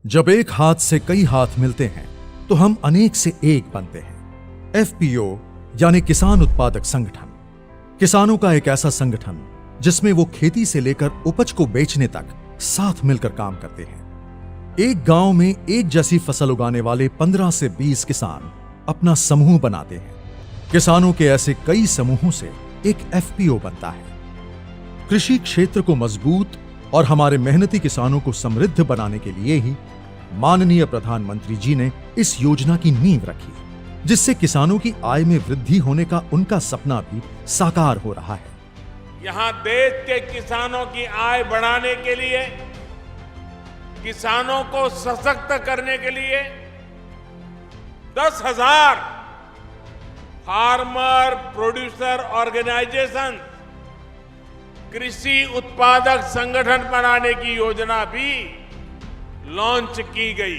जब एक हाथ से कई हाथ मिलते हैं तो हम अनेक से एक बनते हैं। एफपीओ यानी किसान उत्पादक संगठन, किसानों का एक ऐसा संगठन जिसमें वो खेती से लेकर उपज को बेचने तक साथ मिलकर काम करते हैं। एक गांव में एक जैसी फसल उगाने वाले 15 से 20 किसान अपना समूह बनाते हैं। किसानों के ऐसे कई समूहों से एक एफपीओ बनता है। कृषि क्षेत्र को मजबूत और हमारे मेहनती किसानों को समृद्ध बनाने के लिए ही माननीय प्रधानमंत्री जी ने इस योजना की नींव रखी, जिससे किसानों की आय में वृद्धि होने का उनका सपना भी साकार हो रहा है। यहां देश के किसानों की आय बढ़ाने के लिए, किसानों को सशक्त करने के लिए 10,000 फार्मर प्रोड्यूसर ऑर्गेनाइजेशन, कृषि उत्पादक संगठन बनाने की योजना भी लॉन्च की गई।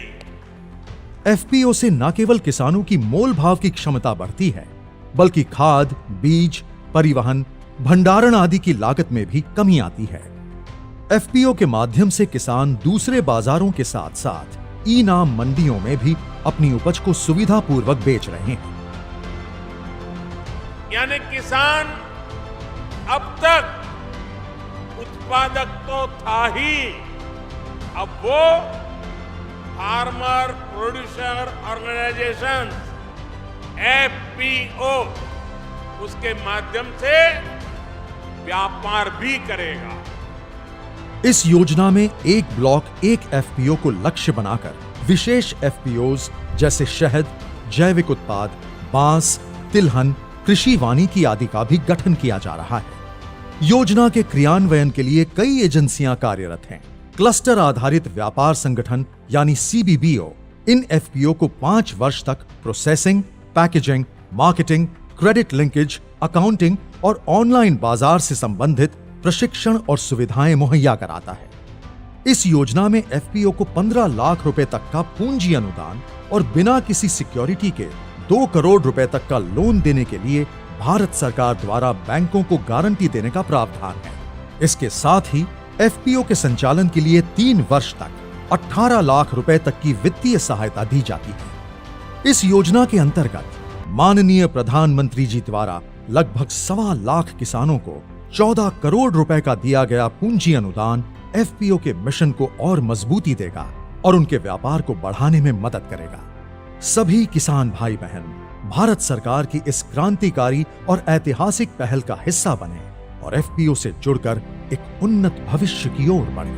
एफपीओ से न केवल किसानों की मोल भाव की क्षमता बढ़ती है, बल्कि खाद, बीज, परिवहन, भंडारण आदि की लागत में भी कमी आती है। एफपीओ के माध्यम से किसान दूसरे बाजारों के साथ साथ ई नाम मंडियों में भी अपनी उपज को सुविधापूर्वक बेच रहे हैं। यानी किसान अब तक उत्पादक तो था ही, अब वो फार्मर प्रोड्यूसर ऑर्गेनाइजेशन एफपीओ उसके माध्यम से व्यापार भी करेगा। इस योजना में एक ब्लॉक एक एफपीओ को लक्ष्य बनाकर विशेष एफपीओज जैसे शहद, जैविक उत्पाद, बांस, तिलहन, कृषि वानिकी आदि का भी गठन किया जा रहा है। योजना के क्रियान्वयन के लिए कई एजेंसियां कार्यरत हैं। क्लस्टर आधारित व्यापार संगठन यानी सीबीबीओ इन एफपीओ को 5 वर्ष तक processing, packaging, marketing, credit linkage, accounting और ऑनलाइन बाजार से संबंधित प्रशिक्षण और सुविधाएं मुहैया कराता है। इस योजना में एफपीओ को 15 लाख रुपए तक का पूंजी अनुदान और बिना किसी सिक्योरिटी के 2 करोड़ रुपए तक का लोन देने के लिए भारत सरकार द्वारा बैंकों को गारंटी देने का प्रावधान है। इसके साथ ही एफपीओ के संचालन के लिए 3 वर्ष तक 18 लाख रुपए तक की वित्तीय सहायता दी जाती है। इस योजना के अंतर्गत माननीय प्रधानमंत्री जी द्वारा लगभग 1.25 लाख किसानों को 14 करोड़ रुपए का दिया गया पूंजी अनुदान एफपीओ के मिशन को और मजबूती देगा और उनके व्यापार को बढ़ाने में मदद करेगा। सभी किसान भाई बहन भारत सरकार की इस क्रांतिकारी और ऐतिहासिक पहल का हिस्सा बने और एफपीओ से जुड़कर एक उन्नत भविष्य की ओर बढ़े।